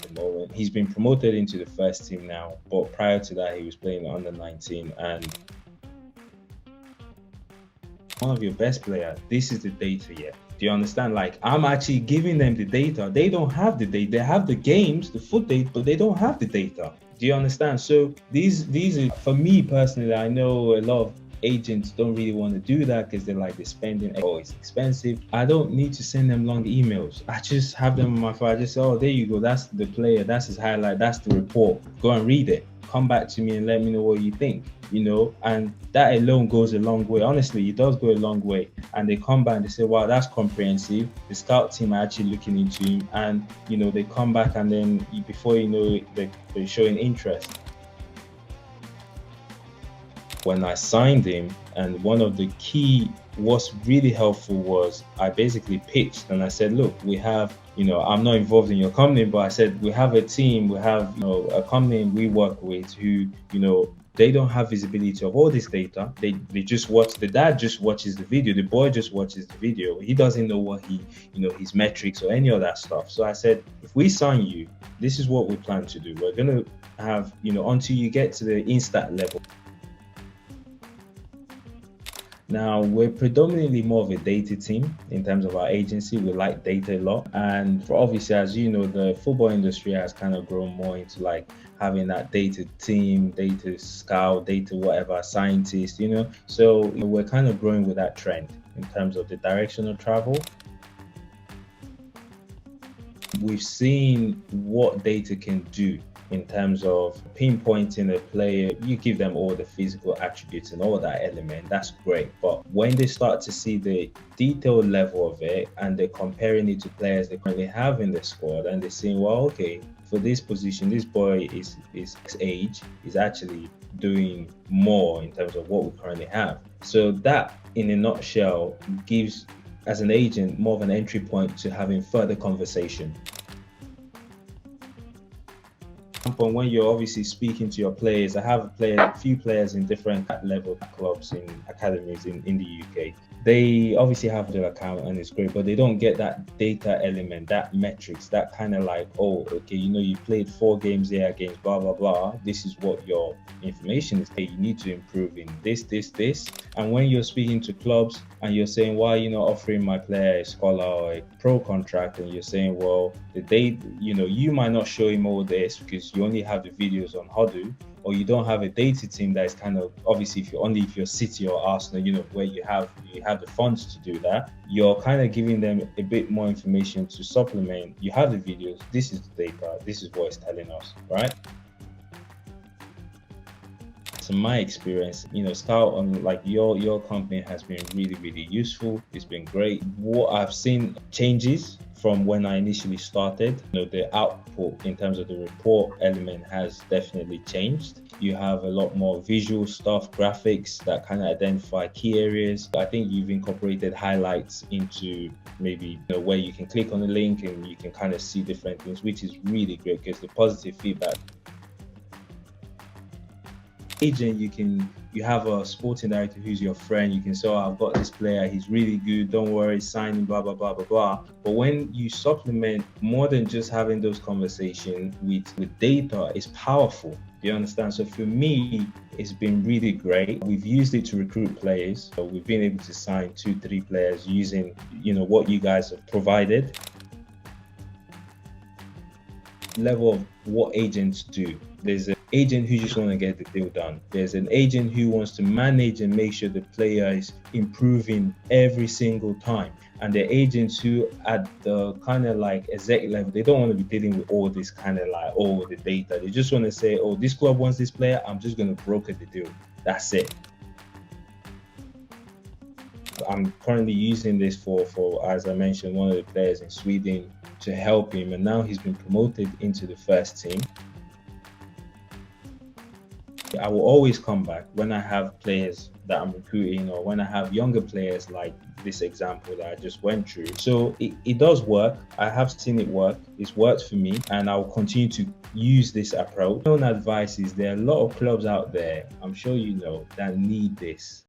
the moment. He's been promoted into the first team now, but prior to that, he was playing under 19 and one of your best players. This is the data yet. Do you understand? Like, I'm actually giving them the data. They don't have the data. They have the games, the footage, but they don't have the data. Do you understand? So these are, for me personally, I know a lot of agents don't really want to do that because they're spending, oh, it's expensive. I don't need to send them long emails. I just have them on my phone. I just say, oh, there you go. That's the player. That's his highlight. That's the report. Go and read it. Come back to me and let me know what you think. And that alone goes a long way. Honestly, it does go a long way. And they come back and they say, wow, that's comprehensive. The scout team are actually looking into him, and they come back, and then before you know it, they're showing interest. When I signed him, and one of the key, what's really helpful was I basically pitched and I said, look, we have, I'm not involved in your company, but I said, we have a team, we have, a company we work with who, they don't have visibility of all this data. They just watch, the dad just watches the video, the boy just watches the video. He doesn't know what his metrics or any of that stuff. So I said, if we sign you, this is what we plan to do. We're going to have, until you get to the Instat level. Now, we're predominantly more of a data team in terms of our agency. We like data a lot. And obviously, as you know, the football industry has kind of grown more into like having that data team, data scout, data whatever, scientist, So we're kind of growing with that trend in terms of the direction of travel. We've seen what data can do in terms of pinpointing a player. You give them all the physical attributes and all that element, that's great. But when they start to see the detailed level of it and they're comparing it to players they currently have in the squad, and they're saying, well, okay, for this position, this boy is age is actually doing more in terms of what we currently have. So that, in a nutshell, gives, as an agent, more of an entry point to having further conversation. When you're obviously speaking to your players, I have a few players in different level clubs in academies in the UK. They obviously have their account and it's great, but they don't get that data element, that metrics, that kind of like, oh, okay, you played 4 games here against blah, blah, blah. This is what your information is. Hey, you need to improve in this. And when you're speaking to clubs and you're saying, why are you not offering my player a scholar or a pro contract? And you're saying, well, you might not show him all this because you only have the videos on Huddle, or you don't have a data team that is kind of, obviously if you're City or Arsenal, where you have the funds to do that, you're kind of giving them a bit more information to supplement. You have the videos, this is the data, this is what it's telling us, right? So my experience, Scout on like your company has been really, really useful. It's been great. What I've seen changes from when I initially started. The output in terms of the report element has definitely changed. You have a lot more visual stuff, graphics that kind of identify key areas. I think you've incorporated highlights into maybe where you can click on the link and you can kind of see different things, which is really great because the positive feedback. Agent, you have a sporting director who's your friend. You can say, oh, I've got this player, he's really good, don't worry, sign him, blah blah blah blah blah. But when you supplement more than just having those conversations with data, it's powerful. Do you understand? So for me, it's been really great. We've used it to recruit players. So we've been able to sign 2-3 players using what you guys have provided. Level of what agents do. There's an agent who just want to get the deal done. There's an agent who wants to manage and make sure the player is improving every single time. And the agents who at the kind of like exec level, they don't want to be dealing with all this kind of like, the data. They just want to say, oh, this club wants this player, I'm just going to broker the deal. That's it. I'm currently using this for, as I mentioned, one of the players in Sweden to help him, and now he's been promoted into the first team. I will always come back when I have players that I'm recruiting, or when I have younger players like this example that I just went through. So it does work. I have seen it work. It's worked for me, and I'll continue to use this approach. My own advice is there are a lot of clubs out there, I'm sure that need this.